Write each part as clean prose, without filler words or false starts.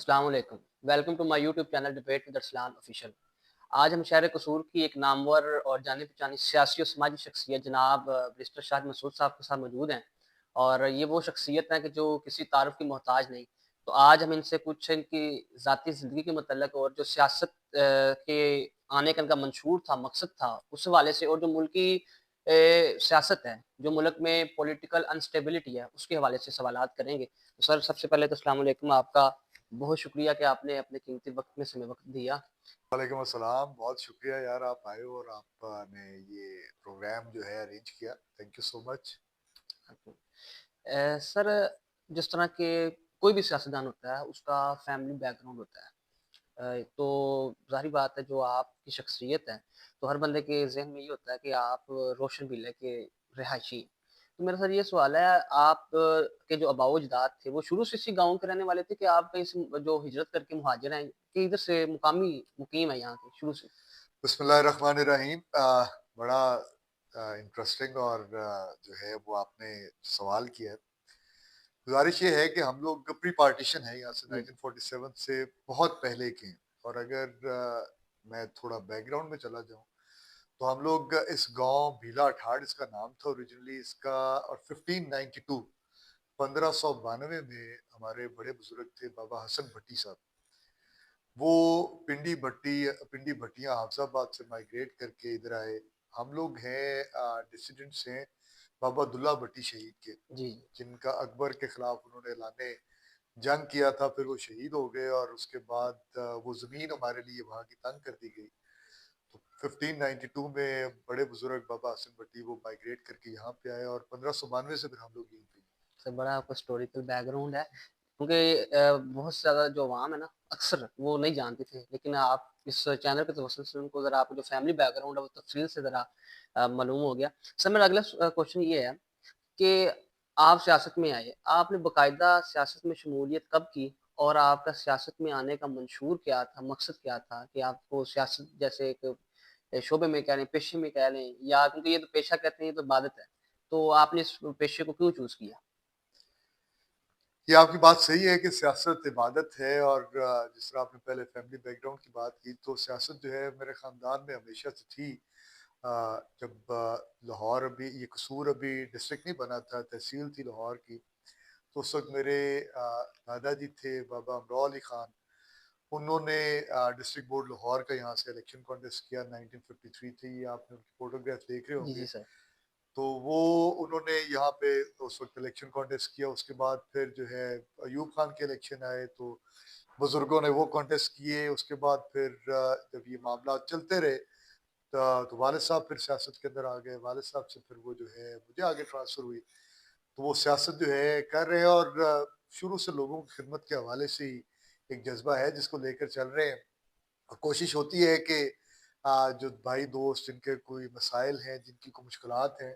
अस्सलाम वालेकुम। Welcome to my YouTube channel debate with Arsalan official. आज हम शहर कसूर की एक नामवर और जानी-पहचानी सियासी और समाजी शख्सियत जनाब बैरिस्टर शाहिद मसूद साहब के साथ मौजूद हैं और ये वो शख्सियत हैं कि जो किसी तारुफ़ की मोहताज नहीं। तो आज हम इनसे कुछ इनकी ज़ाती ज़िंदगी के मतलब और जो सियासत के आने का इनका मंशूर था, मकसद था, उस हवाले से और जो मुल्की सियासत है, जो मुल्क में पॉलिटिकल अनस्टेबिलिटी है, उसके हवाले से सवालात करेंगे। तो सर सबसे पहले तो अस्सलाम वालेकुम, आपका बहुत शुक्रिया कि आपने अपने कीमती वक़्त में समय वक़्त दिया। वालेकुम अस्सलाम, बहुत शुक्रिया यार आप आए हो और आपने ये प्रोग्राम जो है अरेंज किया। Thank you so much. Sir जिस तरह के कोई भी सियासतदान होता है, उसका फैमिली बैकग्राउंड होता है। तो ज़ाहिर बात है जो आपकी शख्सियत है, तो हर बंदे के ज़हन में ये होता है कि आप रोशन विले के रिहायशी। तो मेरा सर ये सवाल है आप के जो आबाओ-अजदाद थे, वो शुरू से इसी गाँव के रहने वाले थे कि आप कहीं से जो हिजरत करके मुहाजिर हैं, कि इधर से मुकामी मुकीम है यहाँ के शुरू से? बिस्मिल्लाहिर्रहमानिर्रहीम। बड़ा इंटरेस्टिंग और जो है वो आपने सवाल किया है। गुज़ारिश ये है कि हम लोग प्री पार्टीशन है यहाँ से जी। 1947 से बहुत पहले के हैं और अगर मैं थोड़ा बैकग्राउंड में चला जाऊँ, तो हम लोग इस गाँव भीला अठाड़ इसका नाम था ओरिजिनली इसका और 1592 1592 में हमारे बड़े बुजुर्ग थे बाबा हसन भट्टी साहब। वो पिंडी भट्टियां हाफजाबाद से माइग्रेट करके इधर आए। हम लोग हैं डिसिडेंट्स हैं बाबा दुल्ला भट्टी शहीद के, जी। जिनका अकबर के खिलाफ उन्होंने ऐलाने जंग किया था, फिर वो शहीद हो गए और उसके बाद वो जमीन हमारे लिए वहाँ की तंग कर दी गई। तो 1592 में बड़े बुजुर्ग बाबा हसन भट्टी वो माइग्रेट करके यहाँ पे आए और 1592 से फिर हम लोग यहीं पे। से बड़ा आपका हिस्टोरिकल बैकग्राउंड है क्योंकि बहुत से ज़्यादा जो अवाम है ना, अक्सर वो नहीं जानती थी। लेकिन आप इस चैनल के तवज्जुह से उनको ज़रा आपका जो फैमिली बैकग्राउंड है, वो तफ़सील से ज़रा मालूम हो गया। सर मेरा अगला क्वेश्चन ये है कि आप सियासत में आए, आपने बाकायदा सियासत में शमूलियत कब की? और आपका सियासत में आने का मंशूर क्या था, मकसद क्या था कि आपको सियासत जैसे एक शोबे में कह लें, पेशे में कह लें या क्योंकि ये तो पेशा कहते हैं, ये तो इबादत है। तो आपने इस पेशे को क्यों चूज़ किया? ये आपकी बात सही है कि सियासत इबादत है और जिस तरह आपने पहले फैमिली बैकग्राउंड की बात की, तो सियासत जो है मेरे ख़ानदान में हमेशा से थी। जब लाहौर अभी ये कसूर अभी डिस्ट्रिक्ट नहीं बना था, तहसील थी लाहौर की, तो उस वक़्त मेरे दादाजी थे बाबा अमरों अली ख़ान, उन्होंने डिस्ट्रिक्ट बोर्ड लाहौर का यहाँ से इलेक्शन कॉन्टेस्ट किया 1953 थी, ये आपने उनकी फ़ोटोग्राफ देख रहे जी, होंगे। जी सर। तो वो उन्होंने यहाँ पे उस वक़्त इलेक्शन कॉन्टेस्ट किया, उसके बाद फिर जो है अयूब खान के इलेक्शन आए, तो बुज़ुर्गों ने वो कॉन्टेस्ट किए, उसके बाद फिर जब ये मामला चलते रहे, तो वालिद साहब फिर सियासत के अंदर आ गए, वालिद साहब से फिर वो जो है मुझे आगे ट्रांसफ़र हुई। तो वो सियासत जो है कर रहे हैं और शुरू से लोगों की खिदमत के हवाले से ही एक जज़्बा है जिसको लेकर चल रहे हैं। कोशिश होती है कि जो भाई दोस्त जिनके कोई मसाइल हैं, जिनकी कोई मुश्किलात हैं,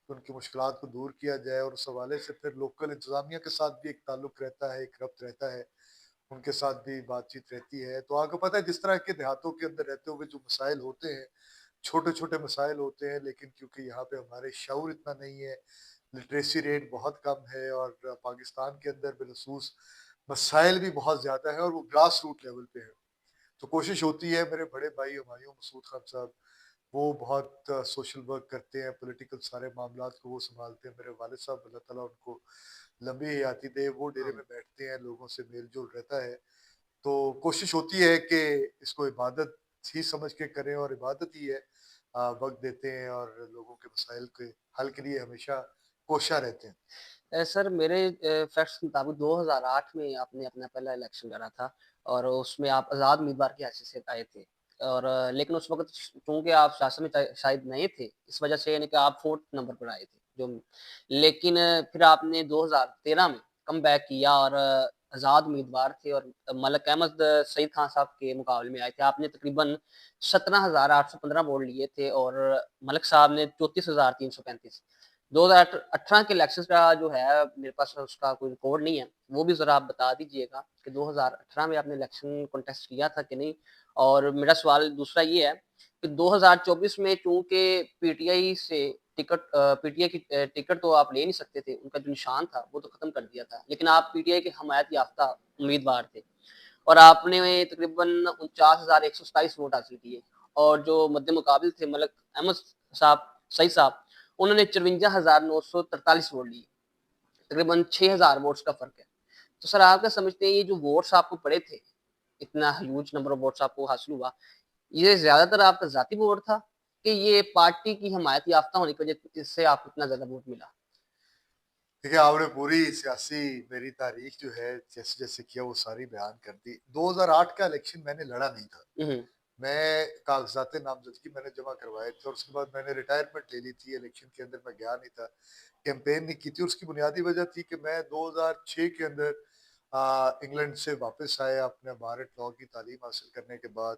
तो उनकी मुश्किलात को दूर किया जाए और उस हवाले से फिर लोकल इंतज़ामिया के साथ भी एक ताल्लुक रहता है, एक रब्त रहता है, उनके साथ भी बातचीत रहती है। तो आपको पता है जिस तरह के देहातों के अंदर रहते हुए जो मसाइल होते हैं, छोटे-छोटे मसाइल होते हैं, लेकिन क्योंकि यहाँ पे हमारे शऊर इतना नहीं है, लिटरेसी रेट बहुत कम है और पाकिस्तान के अंदर बिलख़ुसूस मसाइल भी बहुत ज़्यादा हैं और वो ग्रास रूट लेवल पे है। तो कोशिश होती है मेरे बड़े भाई हुमायूं मसूद खान साहब, वो बहुत सोशल वर्क करते हैं, पॉलिटिकल सारे मामलात को वो सँभालते हैं। मेरे वालिद साहब अल्लाह ताला उनको लंबी हयाती दे, वो डेरे हाँ। में बैठते हैं, लोगों से मेल-जोल रहता है। तो कोशिश होती है कि इसको इबादत ही समझ के करें और इबादत ही है। वक़्त देते हैं और लोगों के मसाइल के हल के लिए हमेशा कोशा रहते हैं। सर मेरे फैक्ट्स के मुताबिक 2008 में आपने अपना पहला इलेक्शन लड़ा था और उसमें आप आज़ाद उम्मीदवार की हैसियत से आए थे और लेकिन उस वक़्त चूँकि आप शासन में शायद नए थे, इस वजह से यानी कि आप 4th नंबर पर आए थे। जो लेकिन फिर आपने 2013 में कमबैक किया और आज़ाद उम्मीदवार थे और मलिक अहमद सईद खान साहब के मुकाबले में आए थे। आपने तकरीबन 17,815 वोट लिए थे और मलिक साहब ने 34,335। 2018 के इलेक्शंस का जो है मेरे पास उसका कोई रिकॉर्ड नहीं है, वो भी ज़रा आप बता दीजिएगा कि 2018 में आपने इलेक्शन कॉन्टेस्ट किया था कि नहीं? और मेरा सवाल दूसरा ये है कि 2024 में चूँकि पीटीआई से पीटीआई की टिकट तो आप ले नहीं सकते थे, उनका जो निशान था वो तो खत्म कर दिया था, लेकिन आप पीटीआई के हमायत याफ्ता उम्मीदवार थे। और आपने तकरीबन 49,127 वोट हासिल किए और जो मद्दे मुकाबिल थे मलिक अहमद साहब सईद साहब, उन्होंने 54,943 वोट लिए। तकरीबन 6,000 वोट्स का फ़र्क है। तो सर आप क्या समझते हैं ये जो वोट्स आपको पड़े थे, इतना ह्यूज नंबर ऑफ वोट्स आपको हासिल हुआ, ये ज़्यादातर आपका ज़ाती वोट था कि ये पार्टी की हिमायत याफ़्ता होने की वजह से आपको इतना ज़्यादा वोट मिला? देखिए, आपने पूरी सियासी मेरी तारीख जो है जैसे-जैसे किया वो सारी बयान कर दी। 2008 का इलेक्शन मैंने लड़ा नहीं था। हुँ, हुँ। मैं कागज़ात नामज़दगी मैंने जमा करवाए थे और उसके बाद मैंने रिटायरमेंट ले ली थी। इलेक्शन के अंदर मैं गया नहीं था, कैम्पेन नहीं की थी और उसकी बुनियादी वजह थी कि मैं 2006 के अंदर इंग्लैंड से वापस आया अपने बारत लॉ की तालीम हासिल करने के बाद।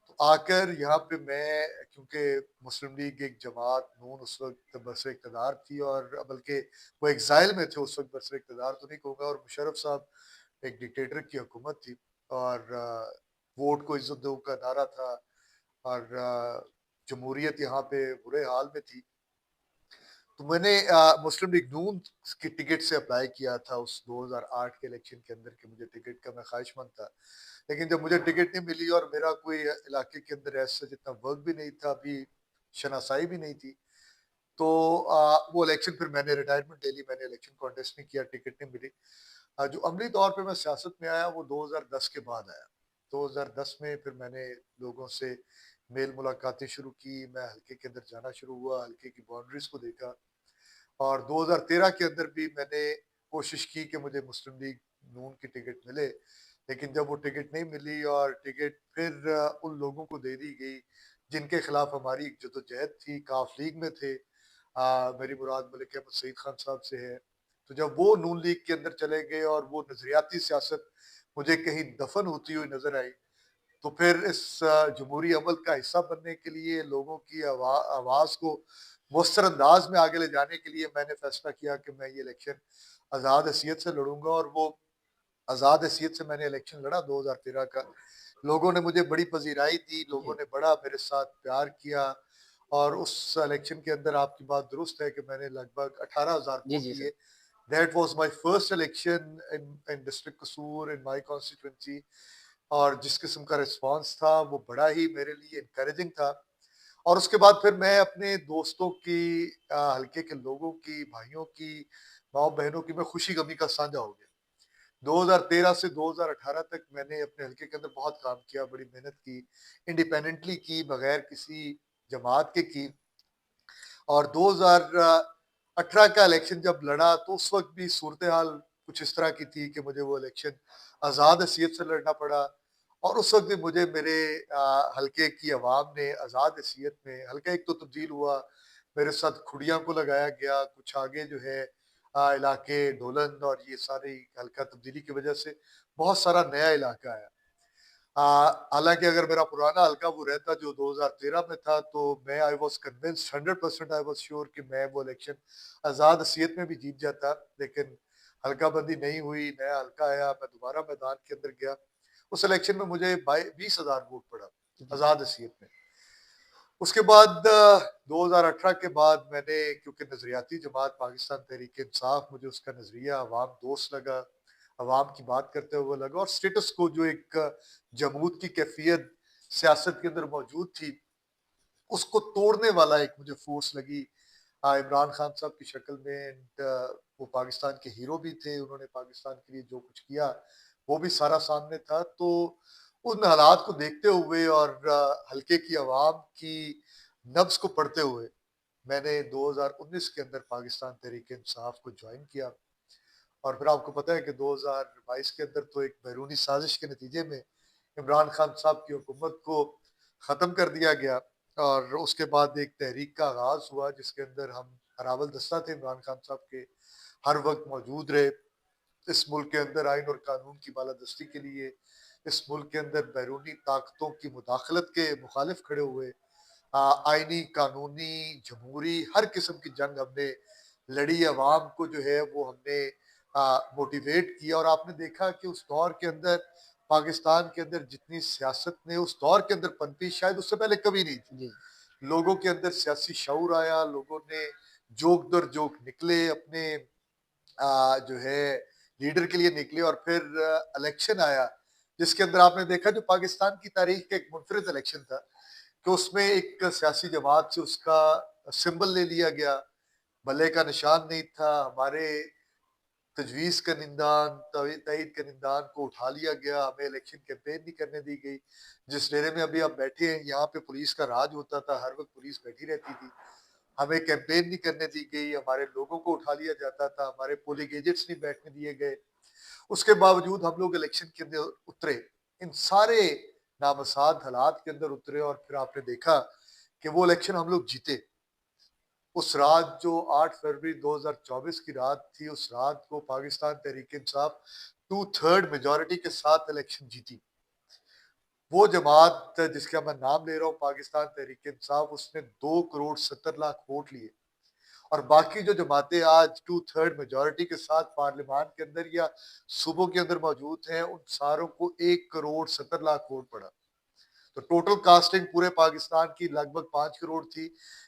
तो आकर यहाँ पे मैं क्योंकि मुस्लिम लीग एक जमात नून उस वक़्त बरसर-ए-इक़्तिदार थी और बल्कि वो एक्साइल में थे उस वक़्त बरसर-ए-इक़्तिदार तो नहीं कहूँगा और मुशर्रफ साहब एक डिक्टेटर की हुकूमत थी और वोट को इज़्ज़त दो का नारा था और जमहूरियत यहाँ पे बुरे हाल में थी। तो मैंने मुस्लिम लीग नून की टिकट से अप्लाई किया था उस 2008 के इलेक्शन के अंदर कि मुझे टिकट का मैं ख़्वाहिशमंद था। लेकिन जब मुझे टिकट नहीं मिली और मेरा कोई इलाके के अंदर ऐसा जितना वर्क भी नहीं था, अभी शनासाई भी नहीं थी, तो वो इलेक्शन फिर मैंने रिटायरमेंट ले ली, मैंने इलेक्शन कॉन्टेस्ट नहीं किया, टिकट नहीं मिली। जो अमली तौर पे मैं सियासत में आया वो 2010 के बाद आया। 2010 में फिर मैंने लोगों से मेल मुलाकातें शुरू की, मैं हल्के के अंदर जाना शुरू हुआ, हल्के की बाउंड्रीज़ को देखा और 2013 के अंदर भी मैंने कोशिश की कि मुझे मुस्लिम लीग नून की टिकट मिले, लेकिन जब वो टिकट नहीं मिली और टिकट फिर उन लोगों को दे दी गई, जिनके खिलाफ हमारी एक जद्दोजहद थी, काफ लीग में थे। मेरी मुराद मलिक अहमद सईद खान साहब से है। तो जब वो नून लीग के अंदर चले गए और वो नज़रियाती सियासत मुझे कहीं दफ़न होती हुई नज़र आई, तो फिर इस जमहूरी अमल का हिस्सा बनने के लिए लोगों की आवाज़ को मौसर अंदाज में आगे ले जाने के लिए मैंने फैसला किया कि मैं ये इलेक्शन आज़ाद हैसियत से लड़ूंगा और वो आज़ाद हैसियत से मैंने इलेक्शन लड़ा 2013 का। लोगों ने मुझे बड़ी पज़ीराई दी, लोगों जी। ने बड़ा मेरे साथ प्यार किया और उस इलेक्शन के अंदर आपकी बात दुरुस्त है कि मैंने लगभग 18,000 जी, वोट जी सर। लिए। That was my first election in district कसूर इन माय कॉन्स्टिट्यूएंसी और जिस किस्म का रिस्पॉन्स था वो बड़ा ही मेरे लिए एनकरेजिंग था। और उसके बाद फिर मैं अपने दोस्तों की हल्के के लोगों की, भाइयों की, माँ-बहनों की मैं खुशी-गमी का साझा हो गया। 2013 से 2018 तक मैंने अपने हल्के के अंदर बहुत काम किया, बड़ी मेहनत की, इंडिपेंडेंटली की, बगैर किसी जमात के की और 2018 का इलेक्शन जब लड़ा तो उस वक़्त भी सूरत-ए-हाल कुछ इस तरह की थी कि मुझे वो इलेक्शन आज़ाद हैसियत से लड़ना पड़ा और उस वक़्त भी मुझे मेरे हल्के की अवाम ने आज़ाद हैसियत में हल्का एक तो तब्दील हुआ, मेरे साथ खुड़िया को लगाया गया, कुछ आगे जो है इलाके ढोलन और ये सारी हल्का तब्दीली की वजह से बहुत सारा नया इलाका आया। हालाँकि अगर मेरा पुराना हल्का वो रहता जो 2013 में था तो मैं I was convinced 100% I was sure कि मैं वो इलेक्शन आज़ाद हैसियत में भी जीत जाता। लेकिन हल्का बंदी नहीं हुई, नया हल्का आया, मैं दोबारा मैदान के अंदर गया। उस इलेक्शन में मुझे बाई 20,000 वोट पड़ा, जी। आज़ाद हैसियत में। उसके बाद 2018 के बाद मैंने क्योंकि नज़रियाती जमात पाकिस्तान तहरीक-ए-इंसाफ मुझे उसका नज़रिया अवाम दोस्त लगा, अवाम की बात करते हुए लगा और स्टेटस को जो एक जमूद की कैफ़ियत सियासत के अंदर मौजूद थी, उसको तोड़ने वाला एक मुझे फ़ोर्स लगी इमरान खान साहब की शक्ल में एंड वो पाकिस्तान के हीरो भी थे, उन्होंने पाकिस्तान के लिए जो कुछ किया, वो भी सारा सामने था। तो उन हालात को देखते हुए और हल्के की आवाम की नब्ज़ को पढ़ते हुए, मैंने 2019 के अंदर पाकिस्तान तहरीक-ए-इंसाफ को जॉइन किया और फिर आपको पता है कि 2022 के अंदर तो एक बैरूनी साज़िश के नतीजे में इमरान खान साहब की हुकूमत को ख़त्म कर दिया गया और उसके बाद एक तहरीक का आगाज़ हुआ जिसके अंदर हम अरावल दस्ता थे इमरान खान साहब के, हर वक़्त मौजूद रहे। इस मुल्क के अंदर आइन और कानून की बालादस्ती के लिए, इस मुल्क के अंदर बैरूनी ताकतों की मुदाखलत के मुखालिफ खड़े हुए। आइनी, कानूनी, जमहूरी हर किस्म की जंग हमने लड़ी, अवाम को जो है वो हमने मोटिवेट किया और आपने देखा कि उस दौर के अंदर पाकिस्तान के अंदर जितनी सियासत ने उस दौर के अंदर पनपी शायद उससे पहले कभी नहीं थी। जी। लोगों के अंदर सियासी शऊर आया, लोगों ने जोक दर जोक निकले अपने जो है लीडर के लिए निकले और फिर इलेक्शन आया जिसके अंदर आपने देखा जो पाकिस्तान की तारीख का एक मुनफरिद इलेक्शन था कि उसमें एक सियासी जमात से उसका सिंबल ले लिया गया, भले का निशान नहीं था, हमारे तजवीज़ का निंदान, तईद का निंदान को उठा लिया गया, हमें इलेक्शन कैंपेन नहीं करने दी गई। जिस डेरे में अभी आप बैठे हैं, यहाँ पे पुलिस का राज होता था, हर वक़्त पुलिस बैठी रहती थी। हमें कैंपेन नहीं करने दी गई, हमारे लोगों को उठा लिया जाता था, हमारे पोलिंग एजेंट्स नहीं बैठने दिए गए। उसके बावजूद हम लोग इलेक्शन के अंदर उतरे। इन सारे नामसाद हालात के अंदर उतरे और फिर आपने देखा कि वो इलेक्शन हम लोग जीते। उस रात जो 8 फरवरी 2024 की रात थी, उस रात को पाकिस्तान तहरीक-ए-इंसाफ 2/3 मेजॉरिटी के साथ इलेक्शन जीती। वो जमात जिसका मैं नाम ले रहा हूँ पाकिस्तान तहरीक-ए-इंसाफ, उसने 2 करोड़ 70 लाख वोट लिए और बाकी जो जमातें आज 2/3 मेजॉरिटी के साथ पार्लियामान के अंदर या सूबों के अंदर मौजूद हैं, उन सारों को 1 करोड़ 70 लाख वोट पड़ा। तो टोटल कास्टिंग पूरे पाकिस्तान की लगभग 5 करोड़ थी,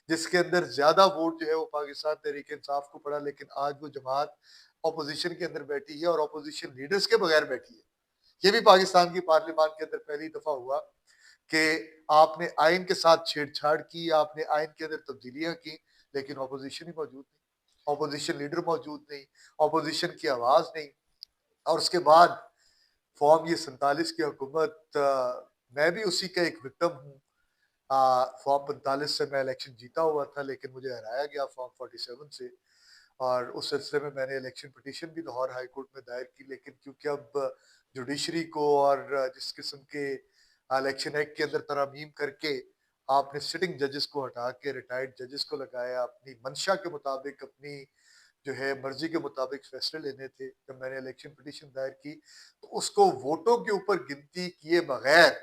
जिसके अंदर ज़्यादा वोट जो है वो पाकिस्तान तहरीक-ए-इंसाफ को पड़ा, लेकिन आज वो जमात ऑपोज़िशन के अंदर बैठी है और ऑपोज़िशन लीडर्स के बगैर बैठी है। ये भी पाकिस्तान की पार्लियामान के अंदर पहली दफ़ा हुआ कि आपने आइन के साथ छेड़छाड़ की, आपने आइन के अंदर तब्दीलियाँ की, लेकिन ऑपोज़िशन ही मौजूद नहीं, ऑपोज़िशन लीडर मौजूद नहीं, ऑपोज़िशन की आवाज़ नहीं और उसके बाद फॉर्म ये 47 की हुकूमत मैं भी उसी का एक विक्टिम हूँ। फॉर्म 45 से मैं इलेक्शन जीता हुआ था, लेकिन मुझे हराया गया फॉर्म 47 से और उस सिलसिले में मैंने इलेक्शन पिटीशन भी लाहौर हाई कोर्ट में दायर की, लेकिन क्योंकि अब जुडिशरी को और जिस किस्म के इलेक्शन एक्ट के अंदर तरमीम करके आपने सिटिंग जजेस को हटा के रिटायर्ड जजेस को लगाया, अपनी मंशा के मुताबिक, अपनी जो है मर्जी के मुताबिक फैसले लेने थे। जब मैंने इलेक्शन पिटीशन दायर की, तो उसको वोटों के ऊपर गिनती किए बगैर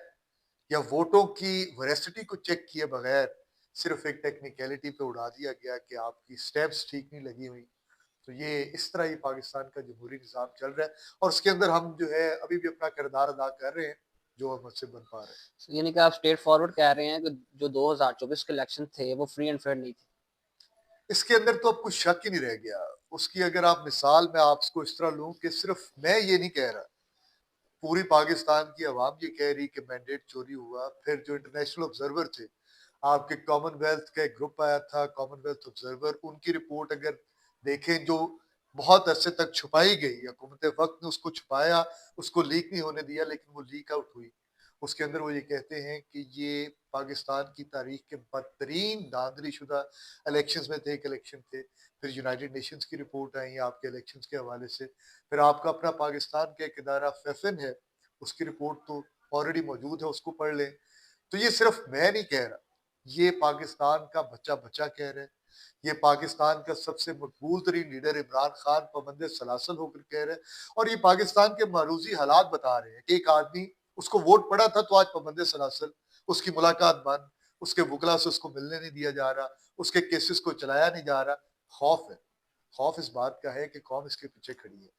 या वोटों की वेरासिटी को चेक किए बगैर सिर्फ एक टेक्निकलिटी पे उड़ा दिया गया कि आपकी स्टेप्स ठीक नहीं लगी हुई। तो ये इस तरह ही पाकिस्तान का जमहूरी निज़ाम चल रहा है और उसके अंदर हम जो है अभी भी अपना किरदार अदा कर रहे हैं, जो हम मुझसे बन पा रहे हैं। यानी कि आप स्ट्रेट फॉरवर्ड कह रहे हैं कि जो 2024 के इलेक्शन थे, वो फ्री एंड फेयर नहीं थे। इसके अंदर तो अब कुछ शक ही नहीं रह गया। उसकी अगर आप मिसाल मैं आपको इस तरह लूँ कि सिर्फ मैं ये नहीं कह रहा, पूरी पाकिस्तान की अवाम ये कह रही कि मैंडेट चोरी हुआ। फिर जो इंटरनेशनल ऑब्जर्वर थे, आपके कॉमनवेल्थ का एक ग्रुप आया था, कॉमनवेल्थ ऑब्जर्वर, उनकी रिपोर्ट अगर देखें जो बहुत अरसे तक छुपाई गई, हुकूमत वक़्त ने उसको छुपाया, उसको लीक नहीं होने दिया, लेकिन वो लीक आउट हुई। उसके अंदर वो ये कहते हैं कि ये पाकिस्तान की तारीख के बदतरीन धांधलीशुदा इलेक्शंस में थे, एक इलेक्शन थे। फिर यूनाइटेड नेशंस की रिपोर्ट आई आपके इलेक्शंस के हवाले से। फिर आपका अपना पाकिस्तान का एक इदारा फेफिन है, उसकी रिपोर्ट तो ऑलरेडी मौजूद है, उसको पढ़ लें। तो ये सिर्फ मैं नहीं कह रहा, ये पाकिस्तान का बच्चा-बच्चा कह रहा है। ये पाकिस्तान का सबसे मकबूल तरीन लीडर इमरान खान पाबंद सलासल होकर कह रहे हैं और ये पाकिस्तान के मारूजी हालात बता रहे हैं कि एक आदमी उसको वोट पड़ा था तो आज पाबंद सलासल, उसकी मुलाकात बंद, उसके वकला से उसको मिलने नहीं दिया जा रहा, उसके केसेस को चलाया नहीं जा रहा। खौफ है, खौफ इस बात का है कि कौम इसके पीछे खड़ी है।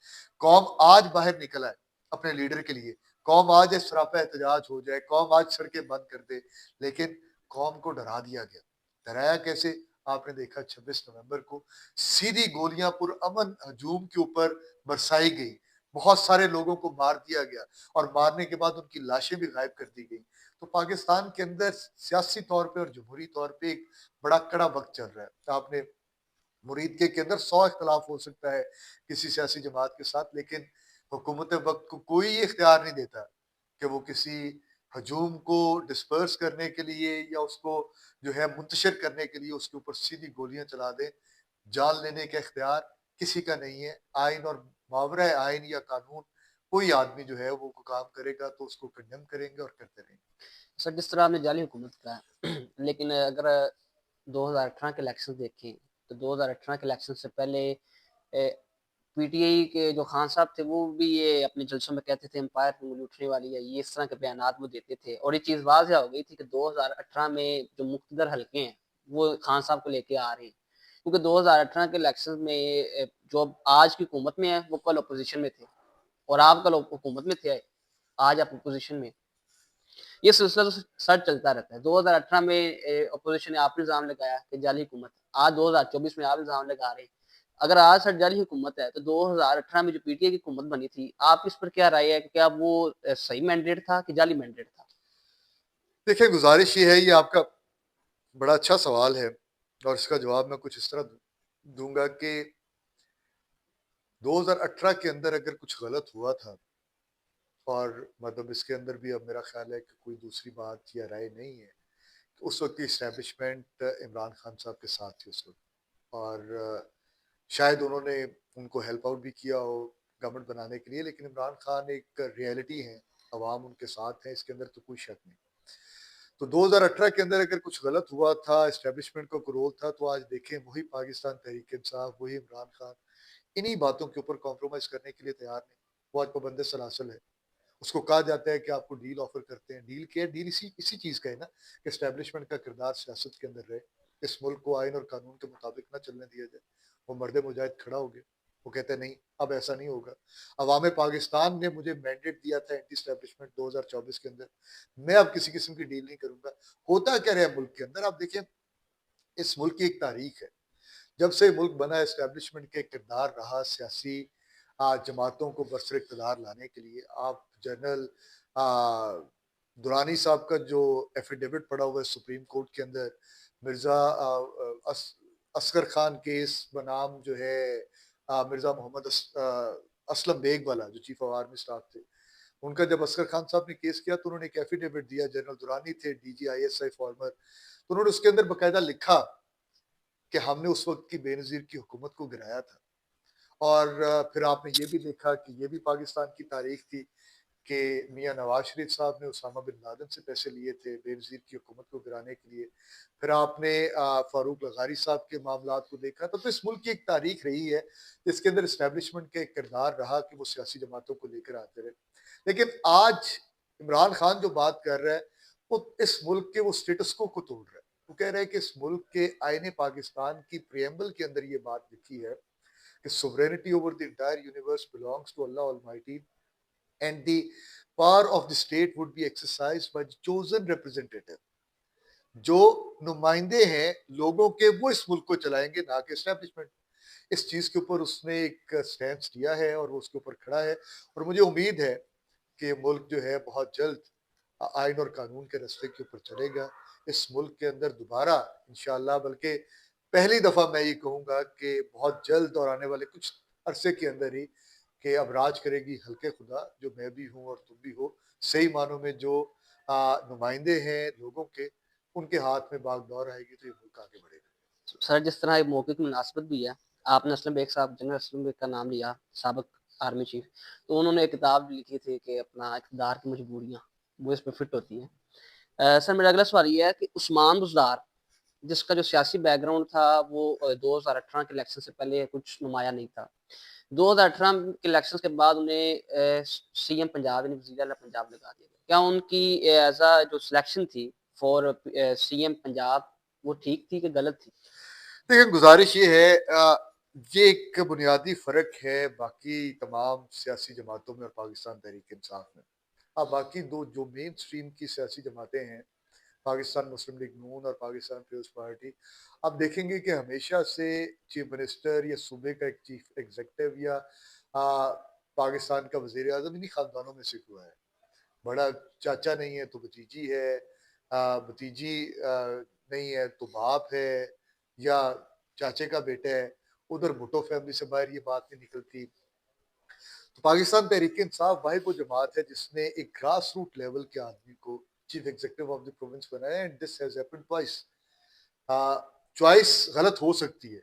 कौम आज बाहर निकला है अपने लीडर के लिए, कौम आज इस सरापा एहतजाज हो जाए, कौम आज सड़कें बंद कर दे, लेकिन कौम को डरा दिया गया। डराया कैसे? आपने देखा 26 नवंबर को सीधी गोलियां पुरअमन हजूम के ऊपर बरसाई गई, बहुत सारे लोगों को मार दिया गया और मारने के बाद उनकी लाशें भी गायब कर दी गई। तो पाकिस्तान के अंदर सियासी तौर पे और जमहूरी तौर पे एक बड़ा कड़ा वक्त चल रहा है। आपने मुरीद के अंदर 100 इख्तलाफ हो सकता है किसी सियासी जमात के साथ, लेकिन हुकूमत वक्त को कोई ये इख्तियार नहीं देता कि वो किसी हजूम को डिस्पर्स करने के लिए या उसको जो है मुंतशिर करने के लिए उसके ऊपर सीधी गोलियां चला दे। जान लेने का इख्तियार किसी का नहीं है। आइन और मावरा आइन या कानून कोई आदमी जो है वो काम करेगा तो उसको कंडेम करेंगे और करते रहेंगे। सर, जिस तरह आपने जाली हुकूमत कहा लेकिन अगर 2018 के इलेक्शन देखें, तो 2018 के इलेक्शन से पहले पीटीआई के जो खान साहब थे, वो भी ये अपने जलसों में कहते थे एम्पायर की उंगली उठने वाली है, ये इस तरह के बयानात वो देते थे और ये चीज़ वाज़ह हो गई थी कि 2018 में जो मुक़्तदर हल्के हैं, वो खान साहब को लेके आ रहे हैं। क्योंकि 2018 के इलेक्शन में जो आज की हुकूमत में है, वो कल अपोज़िशन में थे और आप कल हुकूमत में थे, आज आप अपोज़िशन में। ये सिलसिला तो सर चलता रहता है। 2018 में अपोज़िशन ने आपने इल्ज़ाम लगाया कि जाली हुकूमत, आज 2024 में आप इल्ज़ाम लगा रहे हैं। अगर आज सरकारी हुकूमत है, तो 2018 में जो पीटीआई की हुकूमत बनी थी, आपकी इस पर क्या राय है कि क्या वो सही मैंडेट था कि जाली मैंडेट था? देखिए, गुज़ारिश ये है, ये आपका बड़ा अच्छा सवाल है और इसका जवाब मैं कुछ इस तरह दूँगा कि 2018 के अंदर अगर कुछ गलत हुआ था और मतलब इसके अंदर भी अब मेरा ख़्याल है कि कोई दूसरी बात या राय नहीं है, तो उस वक़्त की एस्टेब्लिशमेंट इमरान खान साहब के साथ थी उस वक़्त और शायद उन्होंने उनको हेल्प आउट भी किया हो गवर्नमेंट बनाने के लिए, लेकिन इमरान खान एक रियलिटी हैं, अवाम उनके साथ है, इसके अंदर तो कोई शक नहीं। तो 2018 के अंदर अगर कुछ गलत हुआ था, एस्टेब्लिशमेंट का कोई रोल था, तो आज देखें वही पाकिस्तान तहरीक-ए-इंसाफ, वही इमरान खान, इन्हीं बातों के ऊपर कॉम्प्रोमाइज़ करने के लिए तैयार नहीं। वो आज पाबंद-ए-सलासिल है। उसको कहा जाता है कि आपको डील ऑफ़र करते हैं। डील क्या है? डील इसी इसी चीज़ का है ना कि एस्टेब्लिशमेंट का किरदार सियासत के अंदर रहे। इस मुल्क को आइन और कानून के मुताबिक ना चलने दिया जाए। वो मर्द-ए-मुजाहिद खड़ा हो गया। वो कहते हैं नहीं, अब ऐसा नहीं होगा। अवाम पाकिस्तान ने मुझे मैंडेट दिया था एंटी एस्टेब्लिशमेंट 2024 के अंदर। मैं अब किसी किस्म की डील नहीं करूँगा। होता क्या रहा है मुल्क के अंदर? आप देखिए, इस मुल्क की एक तारीख है। जब से मुल्क बना, एस्टेब्लिशमेंट के किरदार रहा सियासी जमातों को बरसर इक़्तिदार लाने के लिए। आप जनरल दुरानी साहब का जो एफिडेविट पड़ा हुआ है सुप्रीम कोर्ट के अंदर, मिर्ज़ा असगर खान केस बनाम जो है मिर्ज़ा मोहम्मद असलम बेग वाला जो चीफ ऑफ आर्मी स्टाफ थे। उनका जब असगर खान साहब ने केस किया तो उन्होंने एक एफिडेविट दिया, जनरल दुरानी थे डीजी आईएसआई फॉर्मर, तो उन्होंने उसके अंदर बाकायदा लिखा कि हमने उस वक़्त की बेनज़ीर की हुकूमत को गिराया था। और फिर आपने ये भी देखा कि ये भी पाकिस्तान की तारीख थी कि मियाँ नवाज़ शरीफ साहब ने उसामा बिन लादेन से पैसे लिए थे बेनज़ीर की हुकूमत को गिराने के लिए। फिर आपने फ़ारूक लगारी साहब के मामलात को देखा, तो इस मुल्क की एक तारीख रही है, जिसके अंदर एस्टेब्लिशमेंट का एक किरदार रहा कि वो सियासी जमातों को लेकर आते रहे। लेकिन आज इमरान खान जो बात कर रहा है, वो इस मुल्क के वो स्टेटस को तोड़ रहा है। वो कह रहा है कि इस मुल्क के आईने पाकिस्तान की प्रिएम्बल के अंदर ये बात लिखी है कि sovereignty over the entire universe belongs to Allah Almighty and the power of the state would be exercised by the chosen representative. जो नुमाइंदे हैं लोगों के, वो इस मुल्क को चलाएंगे, ना कि एस्टेब्लिशमेंट। इस चीज़ के ऊपर उसने एक स्टैंड लिया है और वो उसके ऊपर खड़ा है और मुझे उम्मीद है कि मुल्क जो है बहुत जल्द आइन और कानून के रास्ते के ऊपर चलेगा। इस मुल्क के अंदर दोबारा इंशाअल्लाह, बल्कि पहली दफ़ा मैं ये कहूँगा कि बहुत जल्द और आने वाले कुछ अरसे के अंदर ही कि अब राज करेगी हल्के खुदा, जो मैं भी हूँ और तुम भी हो। सही मानों में जो नुमाइंदे हैं लोगों के, उनके हाथ में बागडोर आएगी तो ये मुल्क आगे बढ़ेगा। सर, जिस तरह एक मौके की मुनासिबत भी है, आपने असलम बेग साहब, जनरल असलम बेग का नाम लिया, साबिक आर्मी चीफ, तो उन्होंने एक किताब लिखी थी कि अपना इक़्तिदार की मजबूरियाँ, वो इसमें फिट होती हैं। सर, मेरा अगला सवाल ये है कि उस्मान बुज़दार, जिसका जो सियासी बैकग्राउंड था वो 2018 के इलेक्शन से पहले कुछ नुमाया नहीं था। 2018 के इलेक्शन के बाद उन्हें सीएम पंजाब यानी वज़ीर आला पंजाब लगा दिया गया। क्या उनकी एज़ जो सिलेक्शन थी फॉर सीएम पंजाब वो ठीक थी कि गलत थी? देखिए, गुज़ारिश ये है, ये एक बुनियादी फ़र्क है बाकी तमाम सियासी जमातों में और पाकिस्तान तहरीक-ए-इंसाफ में। अब बाकी 2 जो मेन स्ट्रीम की सियासी जमातें हैं, पाकिस्तान मुस्लिम लीग नून और पाकिस्तान पीपल्स पार्टी, आप देखेंगे कि हमेशा से चीफ मिनिस्टर या सूबे का एक चीफ एग्ज़ीक्यूटिव या पाकिस्तान का वज़ीर-ए-आज़म इन्हीं ख़ानदानों में से हुआ है। बड़ा चाचा नहीं है तो भतीजी है, भतीजी नहीं है तो बाप है या चाचे का बेटा है। उधर भुट्टो फैमिली से बाहर ये बात नहीं निकलती। तो पाकिस्तान तहरीक-ए-इंसाफ वाहिद वो जमात है जिसने एक ग्रास रूट लेवल के आदमी को chief executive of the province बनाया and this has happened twice. Choice गलत हो सकती है।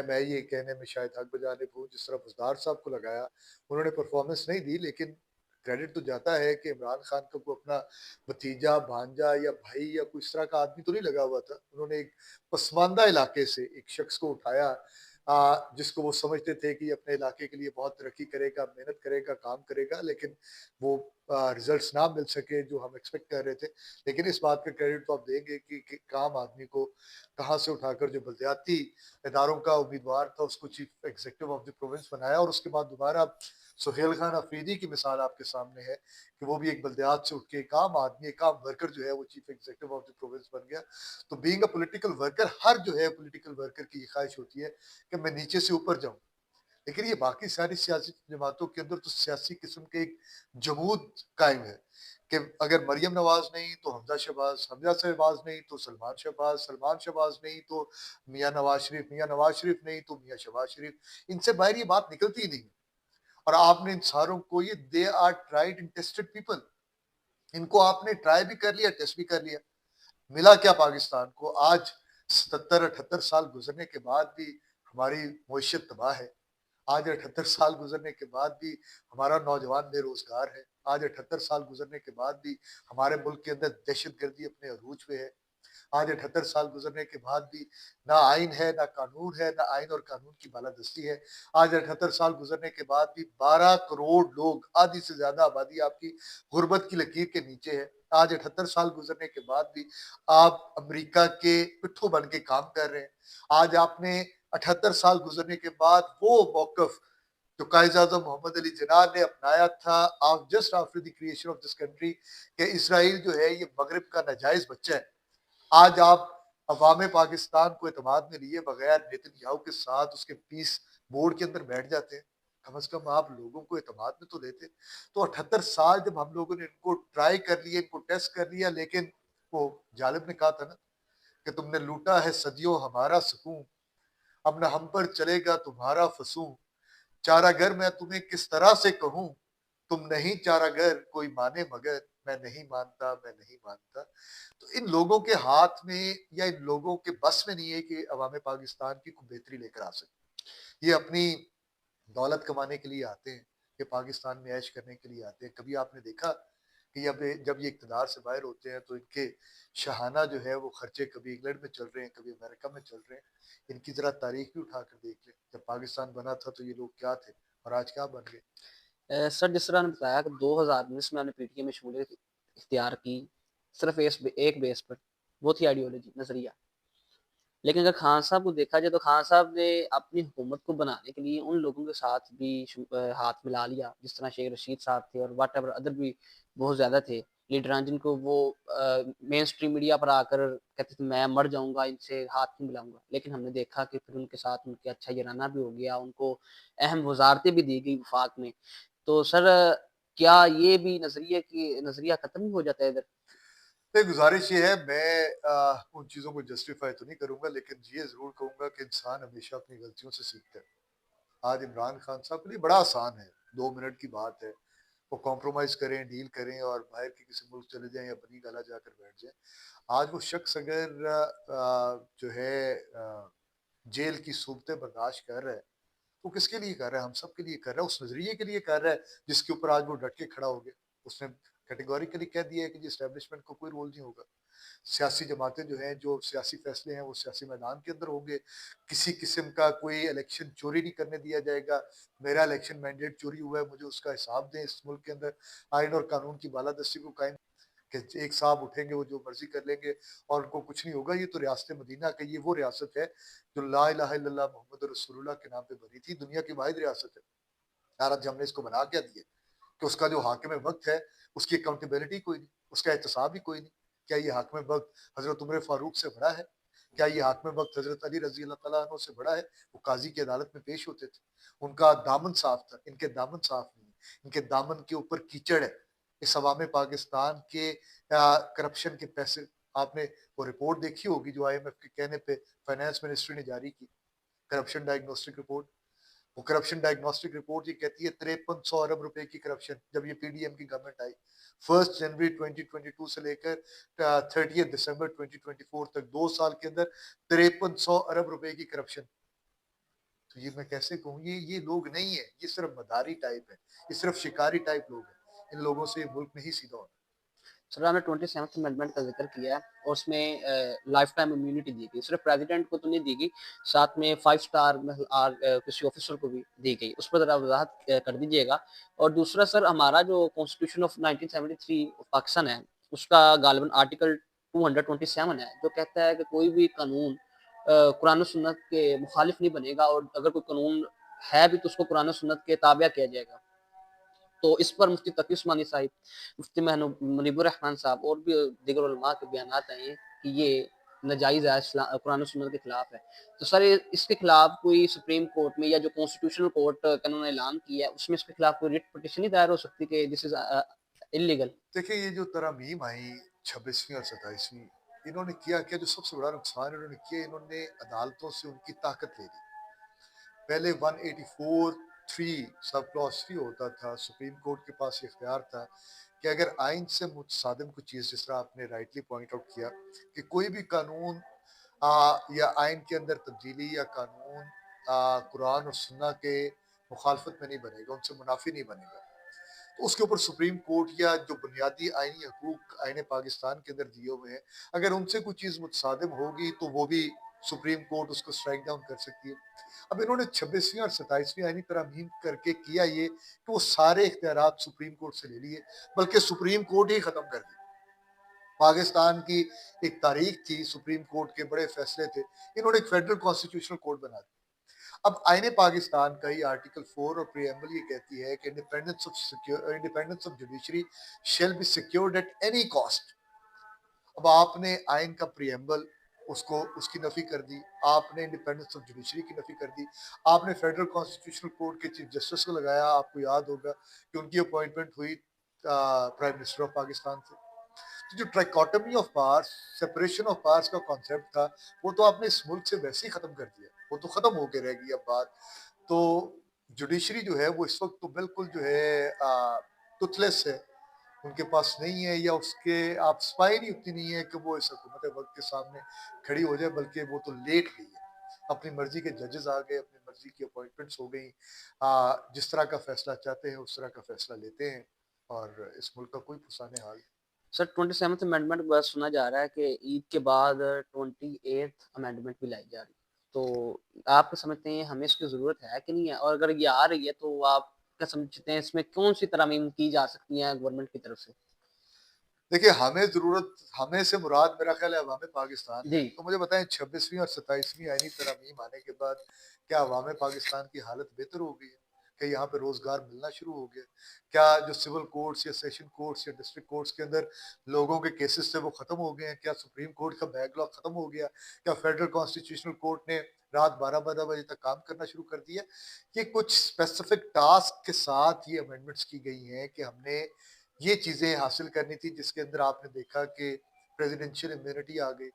मैं ये कहने में शायद हक बजाने हूँ, जिस तरह मुज़दार साहब को लगाया, उन्होंने परफॉर्मेंस नहीं दी, लेकिन क्रेडिट तो जाता है कि इमरान खान का कोई अपना भतीजा, भांजा या भाई या कोई इस तरह का आदमी तो नहीं लगा हुआ था। उन्होंने एक पसमानदा इलाके से एक शख्स को उठाया, जिसको वो समझते थे कि अपने इलाके के लिए बहुत तरक्की करेगा, मेहनत करेगा, काम करेगा, लेकिन वो रिजल्ट्स ना मिल सके जो हम एक्सपेक्ट कर रहे थे। लेकिन इस बात का क्रेडिट तो आप देंगे कि आम आदमी को कहाँ से उठाकर जो बलदियाती इदारों का उम्मीदवार था उसको chief executive of the province बनाया और उसके बाद दोबारा सुहेल खान अफरीदी की मिसाल आपके सामने है कि वो भी एक बल्दियात से उठ के एक आम आदमी, एक आम वर्कर जो है वो chief executive of the province बन गया। तो बीइंग अ पॉलिटिकल वर्कर, हर जो है पॉलिटिकल वर्कर की ये ख्वाहिश होती है कि मैं नीचे से ऊपर जाऊँ। लेकिन ये बाकी सारी सियासी जमातों के अंदर तो सियासी किस्म के एक जमूद कायम है कि अगर मरियम नवाज नहीं तो हमजा शहबाज, हमजा शहबाज नहीं तो सलमान शहबाज, सलमान शहबाज नहीं तो मियाँ नवाज शरीफ, मियाँ नवाज शरीफ नहीं तो मियाँ शहबाज शरीफ। इनसे बाहर ये बात निकलती ही नहीं। और आपने इन सारों को ये they are tried and tested people, इनको आपने ट्राई भी कर लिया, टेस्ट भी कर लिया। मिला क्या पाकिस्तान को? आज 77-78 साल गुजरने के बाद भी हमारी मईशत तबाह है। आज 78 साल गुजरने के बाद भी हमारा नौजवान बेरोजगार है। आज 78 साल गुजरने के बाद भी हमारे मुल्क के अंदर दहशतगर्दी अपने अरूज पे है। आज 78 साल गुजरने के बाद भी ना आइन है, ना कानून है, ना आइन और कानून की बालादस्ती है। आज 78 साल गुजरने के बाद भी 12 करोड़ लोग, आधी से ज्यादा आबादी आपकी गुर्बत की लकीर के नीचे है। आज 78 साल गुजरने के बाद भी आप अमेरिका के पिट्ठू बन के काम कर रहे हैं। आज आपने 78 साल गुजरने के बाद वो मौकफ जो कायद-ए-आज़म मोहम्मद अली जिन्ना ने अपनाया था just after the creation of this country कि इसराइल जो है ये मगरिब का नाजायज बच्चा है। आज आप अवाम पाकिस्तान को एतमाद में लिए बगैर नेतन्याहू के साथ उसके पीस बोर्ड के अंदर बैठ जाते हैं। कम से कम आप लोगों को एतमाद में तो लेते। तो 78 साल जब हम लोगों ने इनको ट्राई कर लिया, इनको टेस्ट कर लिया, लेकिन वो जालिब ने कहा था ना कि तुमने लूटा है सदियों हमारा सुकून, अब न हम पर चलेगा तुम्हारा फसूं, चारागर मैं तुम्हें किस तरह से कहूँ, तुम नहीं चारागर कोई माने मगर, मैं नहीं मानता, मैं नहीं मानता। तो इन लोगों के हाथ में या इन लोगों के बस में नहीं है कि अवाम पाकिस्तान की कोई बेहतरी लेकर आ सके। ये अपनी दौलत कमाने के लिए आते हैं, ये पाकिस्तान में ऐश करने के लिए आते हैं। कभी आपने देखा कि जब ये इक़्तिदार से बाहर होते हैं तो इनके शाहाना जो है वो खर्चे कभी इंग्लैंड में चल रहे हैं, कभी अमेरिका में चल रहे हैं। इनकी ज़रा तारीख भी उठाकर देख लें। जब पाकिस्तान बना था तो ये लोग क्या थे और आज क्या बन गए? सर जिस तरह आपने बताया कि 2019 में आपने पीटीए में शमूलियत इख्तियार की, सिर्फ एक बेस पर, वो थी आइडियोलॉजी, नज़रिया। लेकिन अगर खान साहब को देखा जाए तो खान साहब ने अपनी हुकूमत को बनाने के लिए उन लोगों के साथ भी हाथ मिला लिया, जिस तरह शेख रशीद साहब थे और वट एवर अदर भी बहुत ज़्यादा थे लीडरान, जिनको वो मेन स्ट्रीम मीडिया पर आकर कहते थे मैं मर जाऊंगा, इनसे हाथ नहीं मिलाऊंगा। लेकिन हमने देखा कि फिर उनके साथ उनके अच्छा याराना भी हो गया, उनको अहम वजारतें भी दी गई वफाक में। तो सर क्या ये भी नज़रिया ख़त्म ही हो जाता है इधर? तो गुजारिश ये है, मैं उन चीज़ों को जस्टिफाई तो नहीं करूँगा, लेकिन ये ज़रूर कहूँगा कि इंसान हमेशा अपनी गलतियों से सीखता है। आज इमरान खान साहब के लिए बड़ा आसान है, 2 मिनट की बात है। वो कॉम्प्रोमाइज़ करें, डील करें और बाहर के किसी मुल्क चले जाएँ या बनी गाला जाकर बैठ जाएँ। आज वो शख्स अगर जो है जेल की सूरतें बर्दाश्त कर रहा है, तो किसके लिए कर रहा है? हम सब के लिए कर रहा है, उस नज़रिए के लिए कर रहा है, जिसके ऊपर आज वो डट के खड़ा हो गया। उसने कैटेगोरिकली कह दिया है कि जी एस्टेब्लिशमेंट को कोई रोल नहीं होगा। सियासी जमातें जो हैं, जो सियासी फैसले हैं, वो सियासी मैदान के अंदर होंगे। किसी किस्म का कोई इलेक्शन चोरी नहीं करने दिया जाएगा। मेरा इलेक्शन मैंडेट चोरी हुआ है, मुझे उसका हिसाब दें। इस मुल्क के अंदर आइन और कानून की बालादस्ती को कायम कि एक साहब उठेंगे, वो जो मर्ज़ी कर लेंगे और उनको कुछ नहीं होगा। ये तो रियासत मदीना का ये वो रियासत है, जो ला इलाहा इल्लल्लाह मुहम्मद रसूलुल्लाह के नाम पे बनी थी। दुनिया की वाहिद रियासत है। यार आज हमने इसको बना क्या दिया कि उसका जो हाकिम वक़्त है, उसकी अकाउंटेबिलिटी कोई नहीं, उसका एहतसाब ही कोई नहीं। क्या ये हाकिम वक़्त हज़रत उमर फारूक से बड़ा है? क्या ये हाकिम वक़्त हज़रत अली रज़ी अल्लाह तआला अन्हु से बड़ा है? वो काज़ी की अदालत में पेश होते थे। उनका दामन साफ़ था, इनके दामन साफ़ नहीं है। इनके दामन के ऊपर कीचड़ है। इस अवाम पाकिस्तान के करप्शन के पैसे, आपने वो रिपोर्ट देखी होगी जो आईएमएफ के कहने पे फाइनेंस मिनिस्ट्री ने जारी की, करप्शन डायग्नोस्टिक रिपोर्ट। वो करप्शन डायग्नोस्टिक रिपोर्ट ये कहती है 5300 अरब रुपए की करप्शन जब ये पीडीएम की गवर्नमेंट आई। 1 जनवरी 2022 से लेकर 30 दिसंबर 2024 तक 2 साल के अंदर 5300 अरब रुपए की करप्शन। तो ये मैं कैसे कहूँ, ये लोग नहीं है, ये सिर्फ मदारी टाइप है, ये सिर्फ शिकारी टाइप लोग हैं। इन लोगों से ये मुल्क नहीं सीधा होता। सर आपने 27th अमेंडमेंट का ज़िक्र किया है और उसमें लाइफ टाइम इम्यूनिटी दी गई। सिर्फ़ प्रेज़िडेंट को तो नहीं दी गई, साथ में 5 स्टार किसी ऑफ़िसर को भी दी गई। उस पर ज़रा वज़ाहत कर दीजिएगा। और दूसरा सर हमारा जो कॉन्स्टिट्यूशन ऑफ 1973 पाकिस्तान है, उसका गालिबन आर्टिकल 227 है, जो कहता है कि कोई भी कानून कुरान और सुन्नत के मुखालिफ नहीं बनेगा और अगर कोई कानून है भी तो उसको कुरान और सुन्नत के ताबिया किया जाएगा। तो इस पर मुफ्ती तकी उस्मानी साहिब, मुफ्ती मुनीबुर रहमान साहब और भी दीगर उलमा के बयानात आए हैं कि ये नाजायज़ है, कुरान और सुन्नत के खिलाफ है। तो सर इसके खिलाफ कोई सुप्रीम कोर्ट में या जो कॉन्स्टिट्यूशनल कोर्ट का उन्होंने ऐलान किया है, उसमें इसके खिलाफ कोई रिट पिटीशन नहीं दायर हो सकती कि दिस इज़ इल्लीगल? देखिए ये जो तरमीम आई 26वीं और 27वीं, इन्होंने किया क्या, जो सबसे बड़ा नुकसान इन्होंने किया, इन्होंने अदालतों से उनकी ताकत ले ली। पहले 184 3 सब क्लॉज 3 होता था, सुप्रीम कोर्ट के पास ये इख्तियार था कि अगर आइन से मुतसादिम कोई चीज़, जिस तरह आपने राइटली पॉइंट आउट किया कि कोई भी कानून या आइन के अंदर तब्दीली या कानून कुरान और सुन्ना के मुखालफत में नहीं बनेगा, उनसे मुनाफी नहीं बनेगा, तो उसके ऊपर सुप्रीम कोर्ट या जो बुनियादी आइनी हकूक आइन पाकिस्तान के अंदर दिए हुए हैं, अगर उनसे कोई चीज़ मुतसादिम होगी तो वो भी सुप्रीम कोर्ट उसको स्ट्राइक डाउन कर सकती है। अब इन्होंने 26वीं और 27वीं आइनी तरमीम करके किया ये कि वो सारे इख्तियारात सुप्रीम कोर्ट से ले लिए, बल्कि सुप्रीम कोर्ट ही खत्म कर दी। पाकिस्तान की एक तारीख थी, सुप्रीम कोर्ट के बड़े फैसले थे, इन्होंने एक फेडरल कॉन्स्टिट्यूशनल कोर्ट बना दिया। अब आईने पाकिस्तान का ही आर्टिकल 4 और प्रीएम्बल ये कहती है कि independence of judiciary shall be secured at any cost. अब आपने आइन का प्रीएम्बल उसको उसकी नफी कर दी, आपने इंडिपेंडेंस ऑफ जुडिशरी की नफी कर दी, आपने फेडरल कॉन्स्टिट्यूशनल कोर्ट के चीफ जस्टिस को लगाया। आपको याद होगा कि उनकी अपॉइंटमेंट हुई प्राइम मिनिस्टर ऑफ पाकिस्तान से। तो जो trichotomy of powers, separation of powers का कॉन्सेप्ट था, वो तो आपने इस मुल्क से वैसे ही खत्म कर दिया, वो तो खत्म होके रह गई अब बात। तो जुडिशरी जो है वो इस वक्त तो बिल्कुल जो है टुथलेस है, उनके पास नहीं है, या उसके आप स्पाइन ही उतनी नहीं है कि वो इस हुकूमत वक्त के सामने खड़ी हो जाए, बल्कि वो तो लेट गई है। अपनी मर्जी के जजेस आ गए, अपनी मर्जी की अपॉइंटमेंट्स हो गई, जिस तरह का फैसला चाहते हैं उस तरह का फैसला लेते हैं, और इस मुल्क का कोई पुसाने हाल। सर 27th अमेंडमेंट के बाद सुना जा रहा है कि ईद के बाद 28th अमेंडमेंट भी लाई जा रही है। तो आप क्या समझते हैं हमें इसकी ज़रूरत है कि नहीं है? और अगर ये आ रही है तो आप क्या समझते हैं इसमें कौन-सी तरमीम की जा सकती हैं गवर्नमेंट की तरफ से? देखिए, हमें से मुराद मेरा ख़्याल है अवाम पाकिस्तान है। जी। तो मुझे बताएँ 26वीं और 27वीं आईनी तरमीम आने के बाद क्या अवाम पाकिस्तान की हालत बेहतर हो गई है? क्या यहाँ पे रोज़गार मिलना शुरू हो गया? क्या जो सिविल कोर्ट्स या सेशन कोर्ट्स या डिस्ट्रिक्ट कोर्ट्स के अंदर लोगों के केसेज़ थे वो ख़त्म हो गए हैं? क्या सुप्रीम कोर्ट का बैकलॉग ख़त्म हो गया? क्या फेडरल कॉन्स्टिट्यूशनल कोर्ट ने रात 12-12 बजे तक काम करना शुरू कर दिया? ये कुछ स्पेसिफिक टास्क के साथ ये अमेंडमेंट्स की गई हैं कि हमने ये चीज़ें हासिल करनी थी, जिसके अंदर आपने देखा कि प्रेसिडेंशियल इम्यूनिटी आ गई,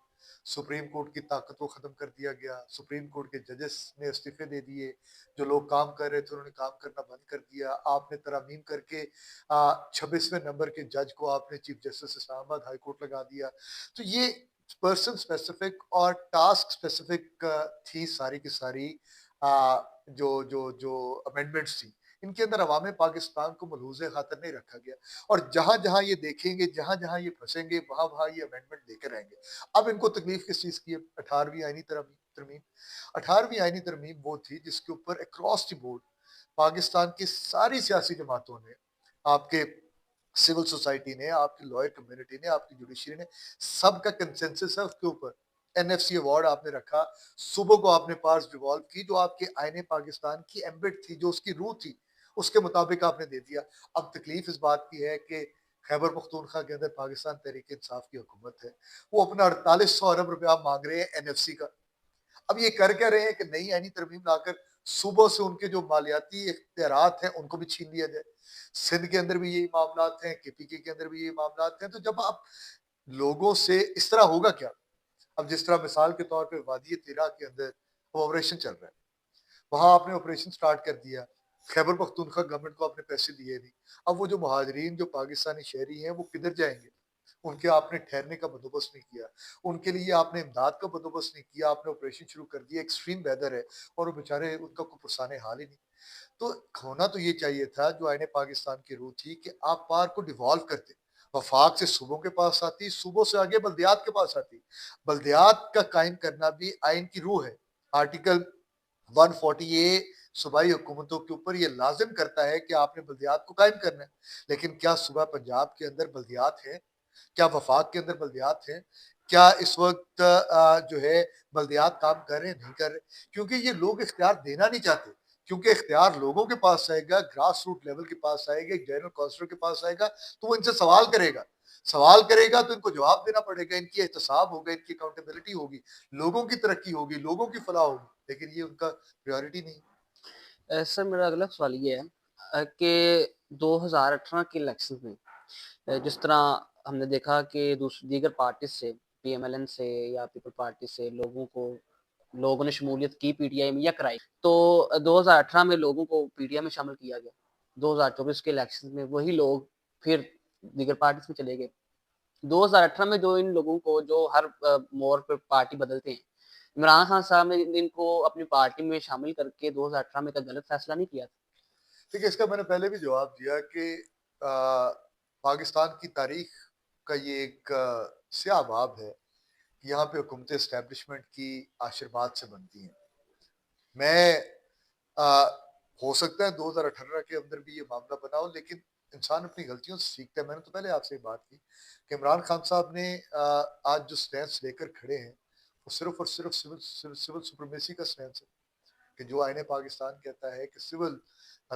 सुप्रीम कोर्ट की ताकत को ख़त्म कर दिया गया, सुप्रीम कोर्ट के जजेस ने इस्तीफ़े दे दिए, जो लोग काम कर रहे थे उन्होंने काम करना बंद कर दिया। आपने तरमीम करके 26वें नंबर के जज को आपने chief justice Islamabad high court लगा दिया। तो ये पर्सन स्पेसिफिक और टास्क स्पेसिफिक थी सारी की सारी जो अमेंडमेंट्स थी। इनके अंदर अवाम पाकिस्तान को मलहूज़ खातिर नहीं रखा गया, और जहाँ-जहाँ ये देखेंगे, जहाँ-जहाँ ये फँसेंगे, वहाँ-वहाँ ये अमेंडमेंट देके रहेंगे। अब इनको तकलीफ़ किस चीज़ की है? 18वीं आईनी तरमीम। 18वीं आईनी तरमीम वो थी जिसके ऊपर अक्रॉस द बोर्ड पाकिस्तान की सारी सियासी जमातों ने, आपके सिविल सोसाइटी ने, आपकी लॉयर कम्युनिटी ने, आपकी जुडिशरी ने, सबका कंसेंसस है उसके ऊपर। एनएफसी अवार्ड आपने रखा, सुबह को आपने पास डिवॉल्व की, जो आपके आईने पाकिस्तान की एम्बिट थी, जो उसकी रूह थी, उसके मुताबिक आपने दे दिया। अब तकलीफ इस बात की है कि खैबर पख्तूनख्वा के अंदर पाकिस्तान तहरीक इंसाफ की हुकूमत है, वो अपना 4800 अरब रुपया मांग रहे हैं एनएफसी का। अब ये कर क्या रहे हैं कि नई आईनी तरमीम लाकर सुबह से उनके जो मालियाती इख्तियारात हैं उनको भी छीन लिया जाए। सिंध के अंदर भी यही मामलात हैं, केपीके के अंदर भी यही मामलात हैं। तो जब आप लोगों से इस तरह होगा क्या? अब जिस तरह मिसाल के तौर पे वादी तिरा के अंदर वो ऑपरेशन चल रहा है, वहाँ आपने ऑपरेशन स्टार्ट कर दिया, खैबर पख्तूनख्वा गवर्नमेंट को आपने पैसे दिए नहीं। अब वो जो मुहाजिरीन जो पाकिस्तानी शहरी हैं वो किधर जाएँगे? उनके आपने ठहरने का बंदोबस्त नहीं किया, उनके लिए आपने इमदाद का बंदोबस्त नहीं किया, आपने ऑपरेशन शुरू कर दिया, एक्सट्रीम वेदर है और वो बेचारे, उनका कोई पुरसाने हाल ही नहीं। तो होना तो ये चाहिए था, जो आईने पाकिस्तान की रूह थी, कि आप पार को डिवॉल्व करते। वफाक से सूबों के पास आती, सूबों से आगे बल्दियात के पास आती। बल्दियात का कायम करना भी आइन की रूह है। आर्टिकल 140 ए सूबाई हुकूमतों के ऊपर ये लाजिम करता है कि आपने बल्दियात को कायम करना है। लेकिन क्या सूबा पंजाब के अंदर बल्दियात है? क्या वफाक के अंदर बल्दियात हैं? क्या इस वक्त जो है बल्दियात काम कर रहे हैं? नहीं कर रहे, क्योंकि ये लोग इख्तियार देना नहीं चाहते। क्योंकि इख्तियार लोगों के पास आएगा, ग्रास रूट लेवल के पास आएगा, एक जनरल काउंसिलर के पास आएगा, तो वो इनसे सवाल करेगा। सवाल करेगा तो इनको जवाब देना पड़ेगा, इनकी एहतसाब होगा, इनकी अकाउंटेबिलिटी होगी, लोगों की तरक्की होगी, लोगों की फलाह होगी, लेकिन ये उनका प्रायोरिटी नहीं। सर मेरा अगला सवाल ये है कि 2018 के इलेक्शन में जिस तरह हमने देखा कि दीगर पार्टी से, पीएमएलएन से या पीपल पार्टी से लोगों ने शमूलियत की पीटीआई में या कराई, तो 2018 में लोगों को पीटीआई में शामिल किया गया। 2024 के इलेक्शन में वही लोग फिर दीगर पार्टी में चले गए। 2018 में जो इन लोगों को जो हर मोड़ पर पार्टी बदलते हैं, इमरान खान साहब ने इनको अपनी पार्टी में शामिल करके 2018 में का गलत फैसला नहीं किया था? देखिए, इसका मैंने पहले भी जवाब दिया कि पाकिस्तान की तारीख का ये एक स्याह बाब है। यहाँ पे हुकूमतें एस्टेब्लिशमेंट की आशीर्वाद से बनती हैं। मैं आ, हो सकता है 2018 के अंदर भी ये मामला बना हो, लेकिन इंसान अपनी गलतियों से सीखता है। मैंने तो पहले आपसे बात की कि इमरान खान साहब ने आज जो स्टैंड लेकर खड़े हैं, वो सिर्फ और सिर्फ सिविल सुप्रीमेसी का स्टैंड है, कि जो आईने पाकिस्तान कहता है कि सिविल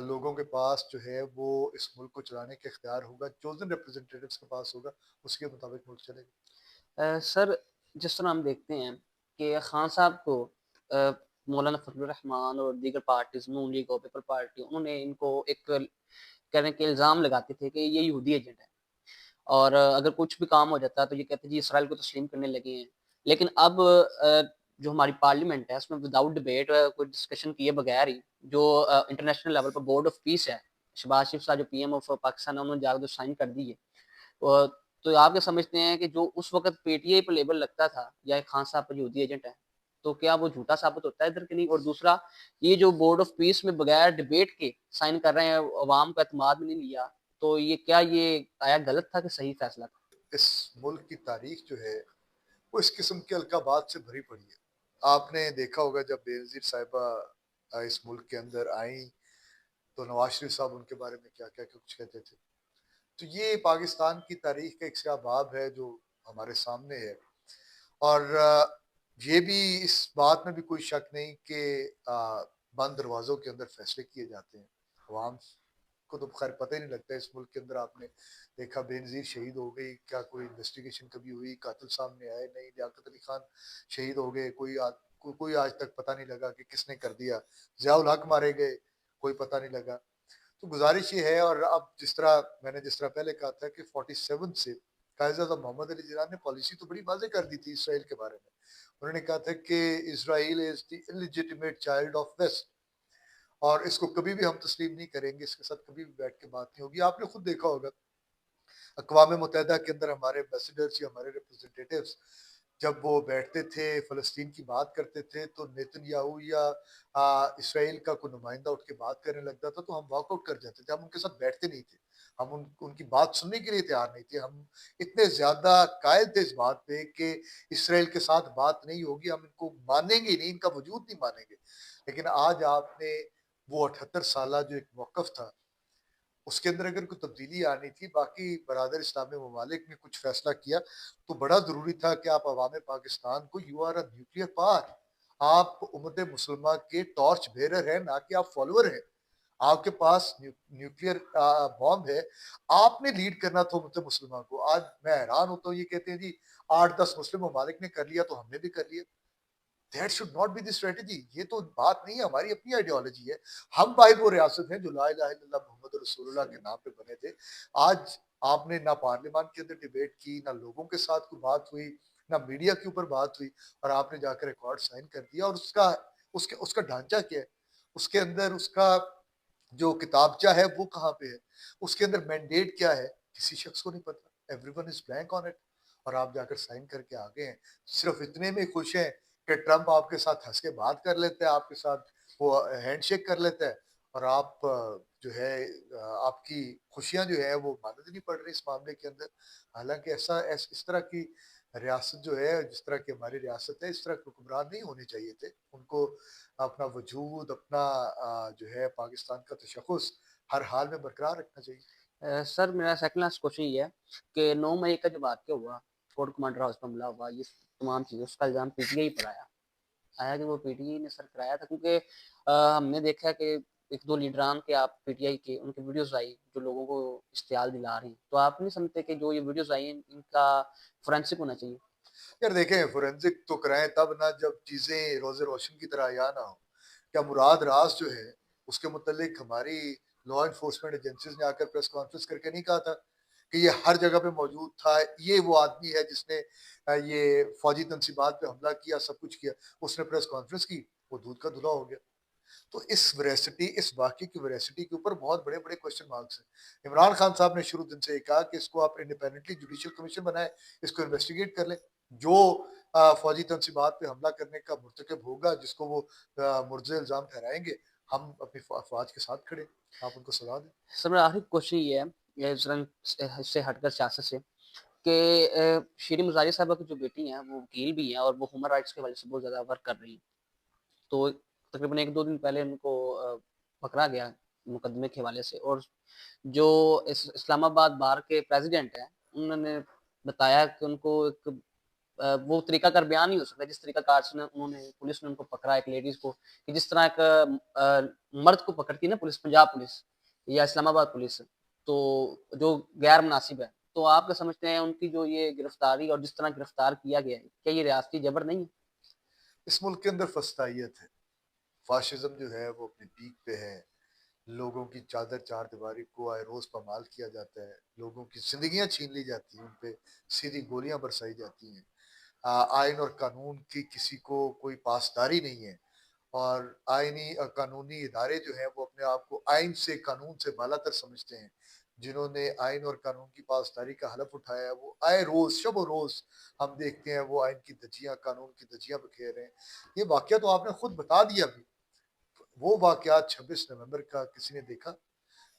लोगों के पास जो है वो इस मुल्क को चलाने के इख्तियार होगा, चोजन रिप्रेजेंटेटिव्स के पास होगा, उसके मुताबिक मुल्क चलेगा। सर जिस तरह हम देखते हैं कि खान साहब को मौलाना फजलुर रहमान और दीगर पार्टीज, नून लीग और पीपल पार्टी, उन्होंने इनको एक कहने के इल्ज़ाम लगाते थे कि ये यहूदी एजेंट है और अगर कुछ भी काम हो जाता है तो ये कहते हैं जी इसराइल को तस्लीम करने लगे हैं। लेकिन अब जो हमारी पार्लियामेंट है उसमें विदाउट डिबेट कोई डिस्कशन किए बगैर ही जो इंटरनेशनल लेवल पर बोर्ड ऑफ पीस है, शहबाज शरीफ साहब जो पीएम ऑफ पाकिस्तान है, उन्होंने जाकर साइन कर दी है। अ, तो आप क्या समझते हैं कि जो उस वक़्त पीटीआई पे लेबल लगता था या खान साहब पर यहूदी एजेंट है, तो क्या वो झूठा साबित होता है इधर कि नहीं? और दूसरा, ये जो बोर्ड ऑफ पीस में बगैर डिबेट के साइन कर रहे हैं, अवाम का एतमाद भी नहीं लिया, तो ये आया गलत था कि सही फैसला था? इस मुल्क की तारीख जो है वो इस किस्म के अलकाबात से भरी पड़ी है। आपने देखा होगा जब बेनज़ीर साहिबा इस मुल्क के अंदर आई, तो नवाज शरीफ साहब उनके बारे में क्या क्या कुछ कहते थे। तो ये पाकिस्तान की तारीख का एक स्याह बाब है जो हमारे सामने है। और ये भी, इस बात में भी कोई शक नहीं कि बंद दरवाज़ों के अंदर फैसले किए जाते हैं। अवाम को तो खैर पता ही नहीं लगता है इस मुल्क के अंदर। आपने देखा बेनज़ीर शहीद हो गई, क्या कोई इन्वेस्टिगेशन कभी हुई? कातिल सामने आए नहीं। लियाकत अली खान शहीद हो गए, कोई आज तक पता नहीं लगा कि किसने कर दिया। ज़ियाउल हक मारे गए, कोई पता नहीं लगा। तो गुजारिश ये है, और अब जिस तरह पहले कहा था कि 47 से कायद-ए-आज़म मोहम्मद अली जिन्ना ने पॉलिसी तो बड़ी वाज़ेह कर दी थी इसराइल के बारे में। उन्होंने कहा था कि Israel is the illegitimate child of west, और इसको कभी भी हम तस्लीम नहीं करेंगे, इसके साथ कभी भी बैठ के बात नहीं होगी। आपने खुद देखा होगा अक़वाम मुत्तहिदा के अंदर हमारे एम्बेसडर्स या हमारे रिप्रेजेंटेटिव्स जब वो बैठते थे, फ़लस्तीन की बात करते थे, तो नेतन्याहू या इसराइल का कोई नुमाइंदा उठ के बात करने लगता था, तो हम वॉकआउट कर जाते थे। हम उनके साथ बैठते नहीं थे। हम उनकी बात सुनने के लिए तैयार नहीं थे। हम इतने ज़्यादा कायल थे इस बात पे कि इसराइल के साथ बात नहीं होगी, हम इनको मानेंगे ही नहीं, इनका वजूद नहीं मानेंगे। लेकिन आज आपने वो 78 साला जो एक मौक़िफ़ था, उसके अंदर अगर कोई तब्दीली आनी थी, बाकी बरादर इस्लामी ममालिक ने कुछ फैसला किया, तो बड़ा ज़रूरी था कि आप अवाम पाकिस्तान को, you are a nuclear power, आप उम्मत मुसलमान के टॉर्च बेरर हैं, ना कि आप फॉलोअर हैं। आपके पास न्यूक्लियर बॉम्ब है, आपने लीड करना था उम्मत मुसलमान को। आज मैं हैरान होता हूँ, ये कहते हैं जी 8-10 मुस्लिम ममालिक ने कर लिया तो हमने भी कर लिया। That should not be the strategy. ये तो बात नहीं है, हमारी अपनी आइडियोलॉजी है। हम भाई वो रियासत हैं जो ला इलाहा इल्लल्लाह मोहम्मद रसूलुल्लाह के नाम पे बने थे। आज आपने ना पार्लियामेंट के अंदर डिबेट की, ना लोगों के साथ कोई बात हुई, ना मीडिया के ऊपर बात हुई, और आपने जाकर रिकॉर्ड साइन कर दिया। और उसका उसके उसका ढांचा क्या है? उसके अंदर उसका जो किताबचा है वो कहाँ पे है? उसके अंदर मैंडेट क्या है? किसी शख्स को नहीं पता। Everyone is blank on it, और आप जाकर साइन करके आ गए हैं। सिर्फ इतने में खुश हैं कि ट्रंप आपके साथ हंस के बात कर लेता है, आपके साथ वो हैंडशेक कर लेता है, और आप जो है आपकी खुशियाँ जो है वो मानद नहीं पड़ रही इस मामले के अंदर। हालाँकि ऐसा इस तरह की रियासत जो है, जिस तरह की हमारी रियासत है, इस तरह के हुक्मरान नहीं होने चाहिए थे। उनको अपना वजूद, अपना जो है पाकिस्तान का तशख़्ख़ुस हर हाल में बरकरार रखना चाहिए। सर मेरा सेकंड लास्ट क्वेश्चन ये है कि 9 मई का जो वाक़या हुआ, कोर्ट कमांडर हाउस पे हमला हुआ, ये तमाम चीज़ें उसका इल्ज़ाम पीटीआई पर आया। आया कि वो पीटीआई ने सर कराया था क्योंकि हमने देखा है कि 1-2 लीडरान के आप पीटीआई के उनकी वीडियोज़ आई जो लोगों को इश्तियाल दिला रही हैं। तो आप नहीं समझते कि जो ये वीडियोज़ आई हैं इनका फोरेंसिक होना चाहिए? यार देखें, फोरेंसिक तो कराएँ तब ना जब चीज़ें रोज़े रोशन की तरह अयां ना हो। क्या मुराद राज़ जो है, उसके मुतल्लिक हमारी लॉ एनफोर्समेंट एजेंसीज़ ने आकर प्रेस कॉन्फ्रेंस करके नहीं कहा था कि ये हर जगह पे मौजूद था, ये वो आदमी है जिसने ये फ़ौजी तनसीबात पे हमला किया, सब कुछ किया। उसने प्रेस कॉन्फ्रेंस की, वो दूध का धुला हो गया। तो इस वेरासिटी, इस वाक़ये की वेरासिटी के ऊपर बहुत बड़े-बड़े क्वेश्चन मार्क्स हैं। इमरान खान साहब ने शुरू दिन से ये कहा कि इसको आप इंडिपेंडेंटली जुडिशियल कमीशन बनाएँ, इसको इन्वेस्टिगेट कर लें। जो फ़ौजी तनसीबात पे हमला करने का मुर्तकिब होगा, जिसको वो मुर्ज़ इल्ज़ाम ठहराएँगे, हम अपनी अफ़वाज के साथ खड़े हैं। आप उनको सज़ा दें। सर मेरा आखिरी क्वेश्चन ये है, ये ज़रा इससे हटकर सियासत से कि शीरीन मुज़ाहिर साहिबा की जो बेटी हैं, वो वकील भी हैं और वो ह्यूमन राइट्स के हवाले से बहुत ज़्यादा वर्क कर रही हैं। तो तकरीबन 1-2 दिन पहले उनको पकड़ा गया मुकदमे के हवाले से और जो इस्लामाबाद बार के प्रेज़िडेंट हैं, उन्होंने बताया कि उनको एक वो तरीकाकार बयान नहीं हो सकता जिस तरीकाकार से उन्होंने पुलिस ने उनको पकड़ा एक लेडीज़ को कि जिस तरह एक मर्द को पकड़ती है ना पुलिस, पंजाब पुलिस या इस्लामाबाद पुलिस, तो जो गैर मुनासिब है। तो आप क्या समझते हैं उनकी जो ये गिरफ्तारी और जिस तरह गिरफ्तार किया गया है, क्या ये रियासती जबर नहीं है? इस मुल्क के अंदर फस्तायत है। फ़ाशिज़्म जो है वो अपनी पीक पे है। लोगों की चादर चारदीवारी को आए रोज़ पामाल किया जाता है। लोगों की ज़िंदगियाँ छीन ली जाती हैं, उन पे सीधी गोलियाँ बरसाई जाती हैं। आइन और कानून की किसी को कोई पासदारी नहीं है और आइनी कानूनी इदारे जो हैं वो अपने आप को आइन से, कानून से बालातर समझते हैं। जिन्होंने आइन और कानून की पासदारी का हलफ़ उठाया है, वो आए रोज़, शब-ओ-रोज़ हम देखते हैं वो आइन की धज्जियाँ, कानून की धज्जियाँ बिखेर रहे हैं। ये वाक़या तो आपने खुद बता दिया अभी। वो वाक़यात 26 नवंबर का किसी ने देखा?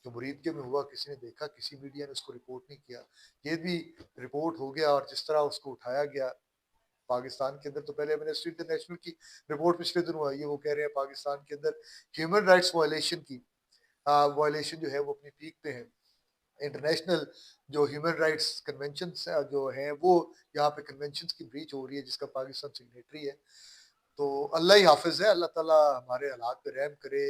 जो मुरीदके में हुआ किसी ने देखा? किसी मीडिया ने उसको रिपोर्ट नहीं किया। ये भी रिपोर्ट हो गया और जिस तरह उसको उठाया गया पाकिस्तान के अंदर, तो पहले एमनेस्टी इंटरनेशनल की रिपोर्ट पिछले दिनों आई है, वो कह रहे हैं पाकिस्तान के अंदर ह्यूमन राइट्स वायलेशन की वायलेशन जो है वो अपनी पीक पे है। इंटरनेशनल जो ह्यूमन राइट्स कन्वेंशंस जो हैं वो यहाँ पे कन्वेंशंस की ब्रीच हो रही है जिसका पाकिस्तान सिग्नेटरी है। तो अल्लाह ही हाफ़िज़ है, अल्लाह ताला हमारे हालात पे रहम करे।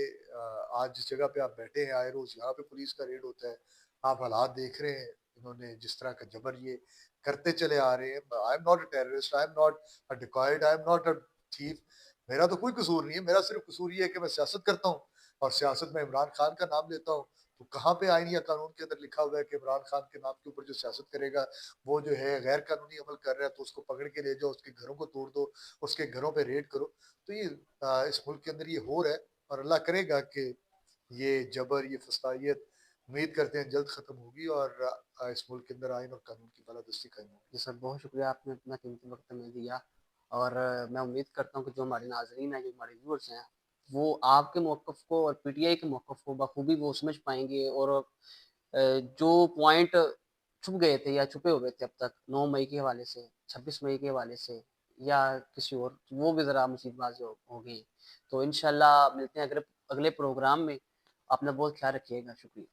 आज जिस जगह पे आप बैठे हैं आए रोज़ यहाँ पे पुलिस का रेड होता है। आप हालात देख रहे हैं, इन्होंने जिस तरह का जबर ये करते चले आ रहे हैं। I am not a terrorist, I am not a dacoit, I am not a thief. मेरा तो कोई कसूर नहीं है, मेरा सिर्फ़ कसूर ये है कि मैं सियासत करता हूँ और सियासत में इमरान खान का नाम लेता हूँ। तो कहाँ पे आईन या कानून के अंदर लिखा हुआ है कि इमरान खान के नाम के ऊपर जो सियासत करेगा, वो जो है गैर कानूनी अमल कर रहा है तो उसको पकड़ के ले जाओ, उसके घरों को तोड़ दो, उसके घरों पे रेड करो। तो ये इस मुल्क के अंदर ये हो रहा है और अल्लाह करेगा कि ये जबर, ये फसादियत उम्मीद करते हैं जल्द ख़त्म होगी और इस मुल्क के अंदर आइन और कानून की बालादस्ती कायम होगी। जी सर, बहुत शुक्रिया आपने इतना कीमती वक़्त हमें दिया और मैं उम्मीद करता हूँ कि जो हमारे नाज़रीन हैं, जो हमारे व्यूअर्स हैं, वो आपके मौक़िफ़ को और पीटीआई के मौक़िफ़ को बखूबी वो समझ पाएँगे और जो पॉइंट छुप गए थे या छुपे हुए थे अब तक 9 मई के हवाले से, 26 मई के हवाले से या किसी और, वो भी ज़रा मज़ीद होंगी। तो इंशाअल्लाह मिलते हैं अगले अगले प्रोग्राम में। अपना बहुत ख़्याल रखिएगा। शुक्रिया।